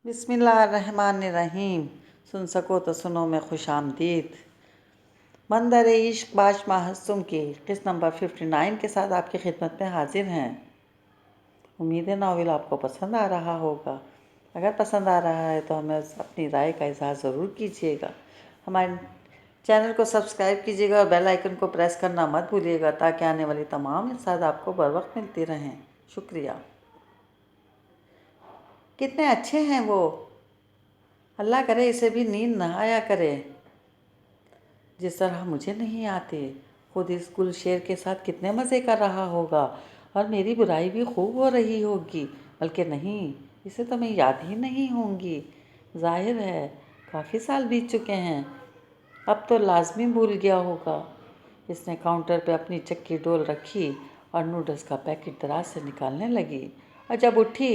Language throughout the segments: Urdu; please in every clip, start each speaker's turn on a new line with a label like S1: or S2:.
S1: بسم اللہ الرحمن الرحیم۔ سن سکو تو سنو میں خوش آمدید۔ مندر عشق باش محسوم کی قسط نمبر 59 کے ساتھ آپ کی خدمت میں حاضر ہیں۔ امید ہے ناول آپ کو پسند آ رہا ہوگا۔ اگر پسند آ رہا ہے تو ہمیں اپنی رائے کا اظہار ضرور کیجیے گا۔ ہمارے چینل کو سبسکرائب کیجیے گا اور بیل آئیکن کو پریس کرنا مت بھولیے گا تاکہ آنے والی تمام ارشاد آپ کو بر وقت ملتی رہیں۔ شکریہ۔ کتنے اچھے ہیں وہ، اللہ کرے اسے بھی نیند نہ آیا کرے جس طرح مجھے نہیں آتے۔ خود اس گل شیر کے ساتھ کتنے مزے کر رہا ہوگا اور میری برائی بھی خوب ہو رہی ہوگی، بلکہ نہیں، اسے تو میں یاد ہی نہیں ہوں گی۔ ظاہر ہے کافی سال بیت چکے ہیں، اب تو لازمی بھول گیا ہوگا۔ اس نے کاؤنٹر پہ اپنی چکی ڈول رکھی اور نوڈلز کا پیکٹ دراز سے نکالنے لگی، اور جب اٹھی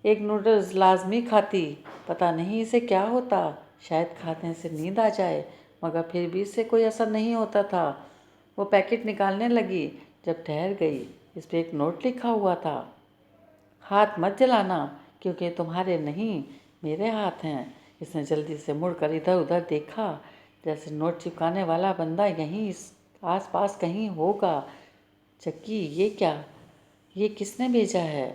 S1: ایک نوڈلز لازمی کھاتی۔ پتہ نہیں اسے کیا ہوتا، شاید کھانے سے نیند آ جائے، مگر پھر بھی اس سے کوئی اثر نہیں ہوتا تھا۔ وہ پیکٹ نکالنے لگی، جب ٹھہر گئی۔ اس پہ ایک نوٹ لکھا ہوا تھا، ہاتھ مت جلانا کیونکہ تمہارے نہیں میرے ہاتھ ہیں۔ اس نے جلدی سے مڑ کر ادھر ادھر دیکھا، جیسے نوٹ چپکانے والا بندہ یہیں آس پاس کہیں ہوگا۔ چکی، یہ کیا، یہ کس نے بھیجا ہے؟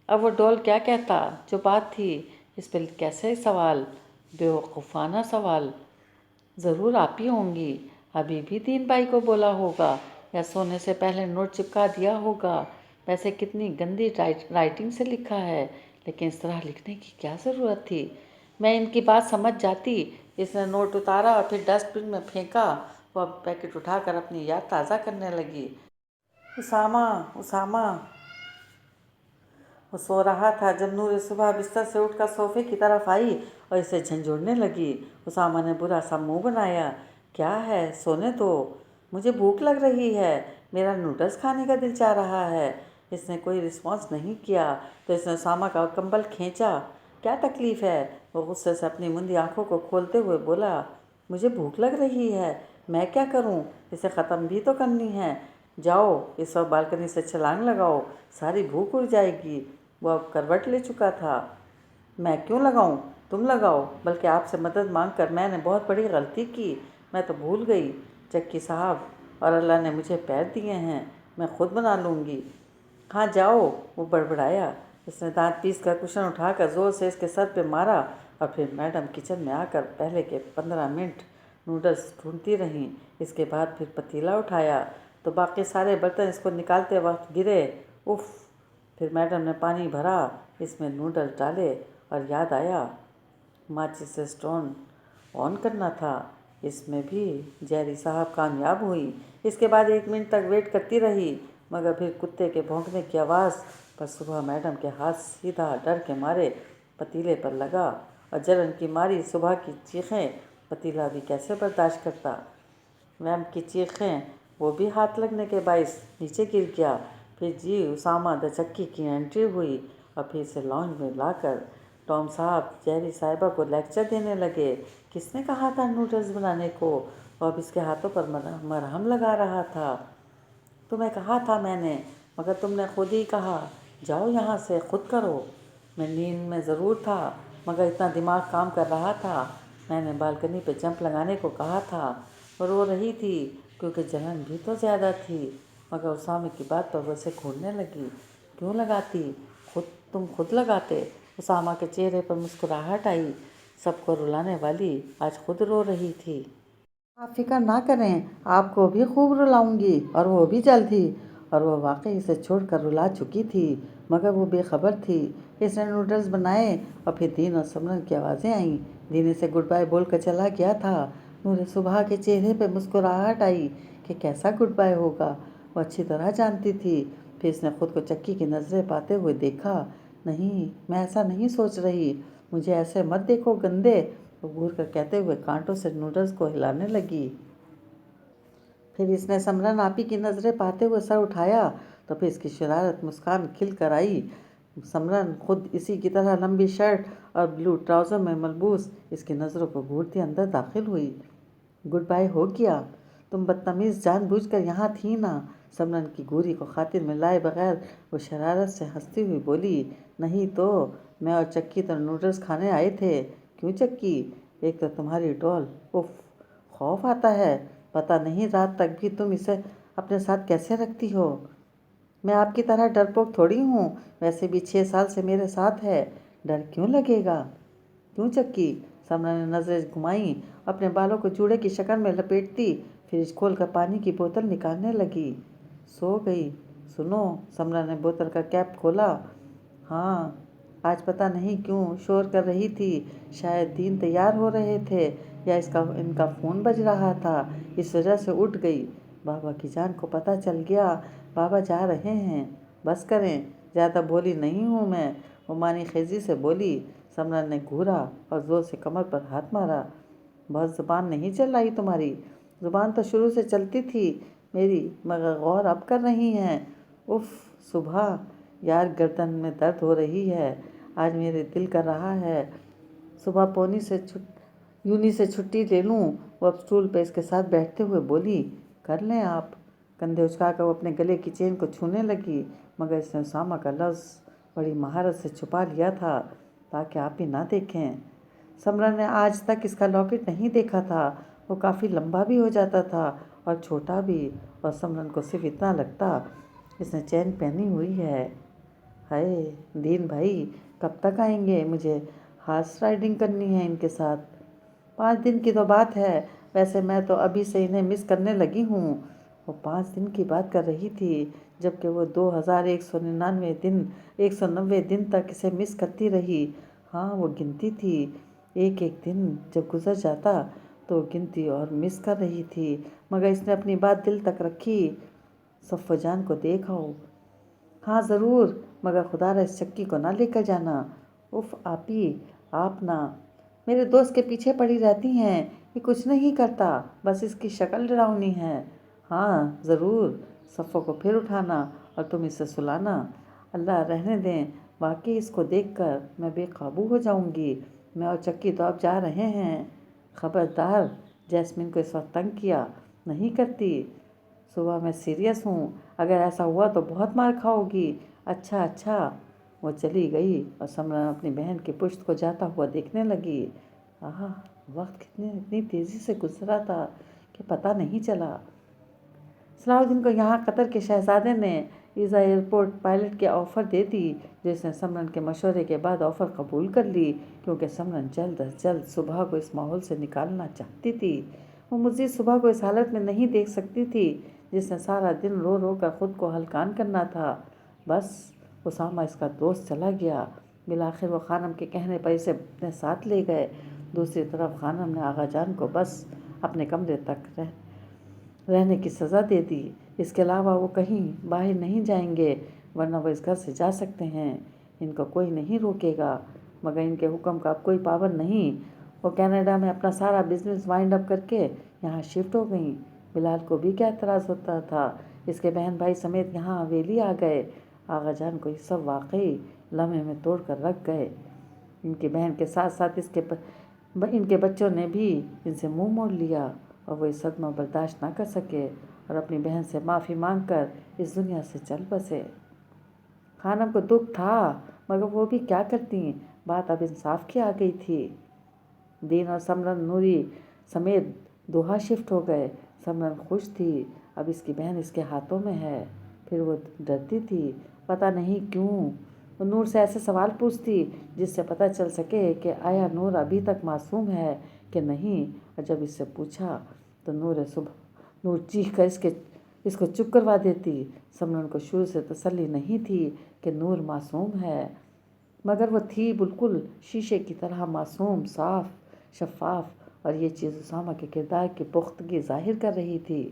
S1: اب وہ ڈول کیا کہتا؟ جو بات تھی اس پہ کیسے سوال، بیوقوفانہ سوال۔ ضرور آپ ہی ہوں گی، ابھی بھی دین بھائی کو بولا ہوگا یا سونے سے پہلے نوٹ چپکا دیا ہوگا۔ ویسے کتنی گندی رائٹنگ سے لکھا ہے، لیکن اس طرح لکھنے کی کیا ضرورت تھی؟ میں ان کی بات سمجھ جاتی۔ اس نے نوٹ اتارا اور پھر ڈسٹ بن میں پھینکا۔ وہ پیکٹ اٹھا کر اپنی یاد تازہ کرنے لگی۔ اسامہ، اسامہ۔ وہ سو رہا تھا جب نور صبح بستر سے اٹھ کر صوفے کی طرف آئی اور اسے جھنجھوڑنے لگی۔ اسامہ نے برا سا منہ بنایا۔ کیا ہے، سونے دو، مجھے بھوک لگ رہی ہے، میرا نوڈلز کھانے کا دل چاہ رہا ہے۔ اس نے کوئی رسپانس نہیں کیا تو اس نے اسامہ کا کمبل کھینچا۔ کیا تکلیف ہے؟ وہ غصے سے اپنی مندی آنکھوں کو کھولتے ہوئے بولا۔ مجھے بھوک لگ رہی ہے، میں کیا کروں، اسے ختم بھی تو کرنی ہے۔ جاؤ اس وقت بالکنی سے چھلانگ لگاؤ، ساری بھوک اڑ جائے گی۔ وہ اب کروٹ لے چکا تھا۔ میں کیوں لگاؤں، تم لگاؤ، بلکہ آپ سے مدد مانگ کر میں نے بہت بڑی غلطی کی، میں تو بھول گئی۔ چکی صاحب، اور اللہ نے مجھے پیر دیے ہیں، میں خود بنا لوں گی۔ ہاں جاؤ، وہ بڑبڑایا۔ اس نے دانت پیس کر کشن اٹھا کر زور سے اس کے سر پہ مارا اور پھر میڈم کچن میں آ کر پہلے کے 15 منٹ نوڈلز ڈھونڈتی رہیں۔ اس کے بعد پھر پتیلا اٹھایا تو باقی سارے برتن اس کو نکالتے وقت گرے۔ اف! پھر میڈم نے پانی بھرا، اس میں نوڈلز ڈالے اور یاد آیا ماچس سے سٹون آن کرنا تھا۔ اس میں بھی جیری صاحب کامیاب ہوئی۔ اس کے بعد 1 منٹ تک ویٹ کرتی رہی، مگر پھر کتے کے بھونکنے کی آواز پر صبح میڈم کے ہاتھ سیدھا ڈر کے مارے پتیلے پر لگا، اور جلن کی ماری صبح کی چیخیں پتیلا بھی کیسے برداشت کرتا۔ ویمپ کی چیخیں، وہ بھی ہاتھ لگنے کے باعث نیچے گر گیا۔ پھر جی اسامہ دا چکی کی انٹری ہوئی اور پھر اسے لاؤنج میں لا کر ٹام صاحب جیری صاحبہ کو لیکچر دینے لگے۔ کس نے کہا تھا نوڈلز بنانے کو؟ وہ اب اس کے ہاتھوں پر مرہم لگا رہا تھا۔ تمہیں کہا تھا میں نے، مگر تم نے خود ہی کہا جاؤ یہاں سے، خود کرو۔ میں نیند میں ضرور تھا، مگر اتنا دماغ کام کر رہا تھا۔ میں نے بالکنی پہ جمپ لگانے کو کہا تھا۔ وہ رو رہی تھی کیونکہ جلن بھی تو زیادہ تھی، مگر اسامہ کی بات پر وہ اسے گھورنے لگی۔ کیوں لگاتی، تم خود لگاتے۔ اسامہ کے چہرے پر مسکراہٹ آئی۔ سب کو رلانے والی آج خود رو رہی تھی۔ آپ فکر نہ کریں، آپ کو بھی خوب رلاؤں گی، اور وہ بھی جلد ہی۔ اور وہ واقعی اسے چھوڑ کر رلا چکی تھی، مگر وہ بے خبر تھی۔ اس نے نوڈلز بنائے اور پھر دین اور سمرن کی آوازیں آئیں۔ دین اسے گڈ بائی بول کر چلا گیا تھا۔ نور صبح کے چہرے پہ مسکراہٹ آئی کہ کیسا گڈ بائی ہوگا، وہ اچھی طرح جانتی تھی۔ پھر اس نے خود کو چکی کی نظریں پاتے ہوئے دیکھا۔ نہیں، میں ایسا نہیں سوچ رہی، مجھے ایسے مت دیکھو گندے، وہ گھور کر کہتے ہوئے کانٹوں سے نوڈلز کو ہلانے لگی۔ پھر اس نے سمرن آپی کی نظریں پاتے ہوئے سر اٹھایا تو پھر اس کی شرارت مسکان کھل کر آئی۔ سمرن خود اسی کی طرح لمبی شرٹ اور بلو ٹراؤزر میں ملبوس اس کی نظروں کو گھورتی اندر داخل ہوئی۔ گڈ بائی ہو گیا؟ تم بدتمیز، جان بوجھ کر یہاں تھی نا؟ سمرن کی گوری کو خاطر میں لائے بغیر وہ شرارت سے ہنستی ہوئی بولی، نہیں تو میں اور چکی تو نوڈلس کھانے آئے تھے۔ کیوں چکی؟ ایک تو تمہاری ڈول، اف، خوف آتا ہے، پتہ نہیں رات تک بھی تم اسے اپنے ساتھ کیسے رکھتی ہو۔ میں آپ کی طرح ڈرپوک تھوڑی ہوں، ویسے بھی 6 سال سے میرے ساتھ ہے، ڈر کیوں لگے گا؟ کیوں چکی؟ سمرن نے نظریں گھمائیں، اپنے بالوں کو جوڑے کی شکل میں لپیٹتی فریج کھول کر پانی کی بوتل نکالنے لگی۔ سو گئی؟ سنو، سمرن نے بوتل کا کیپ کھولا۔ ہاں، آج پتہ نہیں کیوں شور کر رہی تھی، شاید دین تیار ہو رہے تھے یا ان کا فون بج رہا تھا، اس وجہ سے اٹھ گئی۔ بابا کی جان کو پتہ چل گیا، بابا جا رہے ہیں۔ بس کریں، زیادہ بھولی نہیں ہوں میں، وہ معنی خیزی سے بولی۔ سمرن نے گھورا اور زور سے کمر پر ہاتھ مارا۔ بہت زبان نہیں چل رہی تمہاری؟ زبان تو شروع سے چلتی تھی میری، مگر غور اب کر رہی ہیں۔ اف، صبح، یار گردن میں درد ہو رہی ہے، آج میرے دل کر رہا ہے صبح یونی سے چھٹی لے لوں۔ وہ اب اسٹول پہ اس کے ساتھ بیٹھتے ہوئے بولی، کر لیں آپ۔ کندھے اچکا کر وہ اپنے گلے کی چین کو چھونے لگی، مگر اس نے اسامہ کا لفظ بڑی مہارت سے چھپا لیا تھا تاکہ آپ بھی نہ دیکھیں۔ سمرن نے آج تک اس کا لاکٹ نہیں دیکھا تھا، وہ کافی لمبا بھی ہو جاتا تھا اور چھوٹا بھی، اور سمرن کو صرف اتنا لگتا اس نے چین پہنی ہوئی ہے۔ ہائے دین بھائی، کب تک آئیں گے؟ مجھے ہارس رائڈنگ کرنی ہے ان کے ساتھ۔ 5 دن کی تو بات ہے، ویسے میں تو ابھی سے انہیں مس کرنے لگی ہوں۔ وہ 5 دن کی بات کر رہی تھی، جبکہ وہ 2190 دن تک اسے مس کرتی رہی۔ ہاں، وہ گنتی تھی، ایک ایک دن جب گزر جاتا تو وہ گنتی اور مس کر رہی تھی، مگر اس نے اپنی بات دل تک رکھی۔ صفو جان کو دیکھ آؤ۔ ہاں ضرور، مگر خدا را اس چکی کو نہ لے کر جانا۔ اف آپی، آپ نہ، میرے دوست کے پیچھے پڑی رہتی ہیں، یہ کچھ نہیں کرتا، بس اس کی شکل ڈراؤنی ہے۔ ہاں ضرور، صفو کو پھر اٹھانا اور تم اسے سلانا۔ اللہ رہنے دیں، واقعی اس کو دیکھ کر میں بے قابو ہو جاؤں گی۔ میں اور چکی تو اب جا رہے ہیں۔ خبردار جیسمین کو اس وقت تنگ کیا نہیں کرتی۔ صبح میں سیریس ہوں، اگر ایسا ہوا تو بہت مار کھاؤ گی۔ اچھا اچھا۔ وہ چلی گئی اور سمرن اپنی بہن کی پشت کو جاتا ہوا دیکھنے لگی۔ وقت اتنی تیزی سے گزرا تھا کہ پتہ نہیں چلا۔ صلاح الدین کو یہاں قطر کے شہزادے نے ایزا ایئرپورٹ پائلٹ کی آفر دے دی، جو اس نے سمرن کے مشورے کے بعد آفر قبول کر لی، کیونکہ سمرن جلد از جلد صبح کو اس ماحول سے نکالنا چاہتی تھی۔ وہ مزید صبح کو اس حالت میں نہیں دیکھ سکتی تھی جس نے سارا دن رو رو کر خود کو ہلکان کرنا تھا۔ بس اسامہ اس کا دوست چلا گیا۔ بالآخر وہ خانم کے کہنے پر اسے اپنے ساتھ لے گئے۔ دوسری طرف خانم نے آغا جان کو بس اپنے کمرے تک رہنے کی سزا دے دی، اس کے علاوہ وہ کہیں باہر نہیں جائیں گے، ورنہ وہ اس گھر سے جا سکتے ہیں، ان کو کوئی نہیں روکے گا۔ مگر ان کے حکم کا اب کوئی پابند نہیں۔ وہ کینیڈا میں اپنا سارا بزنس وائنڈ اپ کر کے یہاں شفٹ ہو گئیں۔ بلال کو بھی کیا اعتراض ہوتا تھا، اس کے بہن بھائی سمیت یہاں حویلی آ گئے۔ آغا جان کو یہ سب واقعی لمحے میں توڑ کر رکھ گئے۔ ان کی بہن کے ساتھ ساتھ ان کے بچوں نے بھی ان سے منہ موڑ لیا، اور وہ اس صدمہ برداشت نہ کر سکے اور اپنی بہن سے معافی مانگ کر اس دنیا سے چل بسے۔ خانم کو دکھ تھا، مگر وہ بھی کیا کرتی، بات اب انصاف کی آ گئی تھی۔ دین اور سمرن نوری سمیت دوحہ شفٹ ہو گئے۔ سمرن خوش تھی، اب اس کی بہن اس کے ہاتھوں میں ہے۔ پھر وہ ڈرتی تھی، پتہ نہیں کیوں۔ وہ نور سے ایسے سوال پوچھتی جس سے پتہ چل سکے کہ آیا نور ابھی تک معصوم ہے کہ نہیں، اور جب اس سے پوچھا تو نور چیخ کر اس کو چپ کروا دیتی۔ سمرن کو شروع سے تسلی نہیں تھی کہ نور معصوم ہے، مگر وہ تھی بالکل شیشے کی طرح معصوم، صاف شفاف، اور یہ چیز اسامہ کے کردار کی پختگی ظاہر کر رہی تھی۔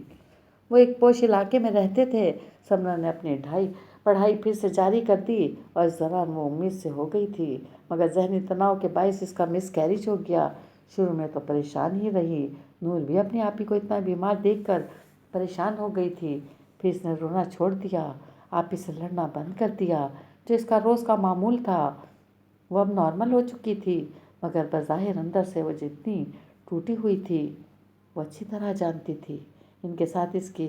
S1: وہ ایک پوش علاقے میں رہتے تھے۔ سمرن نے اپنی پڑھائی پھر سے جاری کر دی اور اس دوران وہ امید سے ہو گئی تھی، مگر ذہنی تناؤ کے باعث اس کا مس کیریج ہو گیا۔ شروع میں تو پریشان ہی رہی، نور بھی اپنی آپی کو اتنا بیمار دیکھ کر پریشان ہو گئی تھی۔ پھر اس نے رونا چھوڑ دیا، آپی سے لڑنا بند کر دیا، جو اس کا روز کا معمول تھا۔ وہ اب نارمل ہو چکی تھی، مگر بظاہر اندر سے وہ جتنی ٹوٹی ہوئی تھی وہ اچھی طرح جانتی تھی۔ ان کے ساتھ اس کی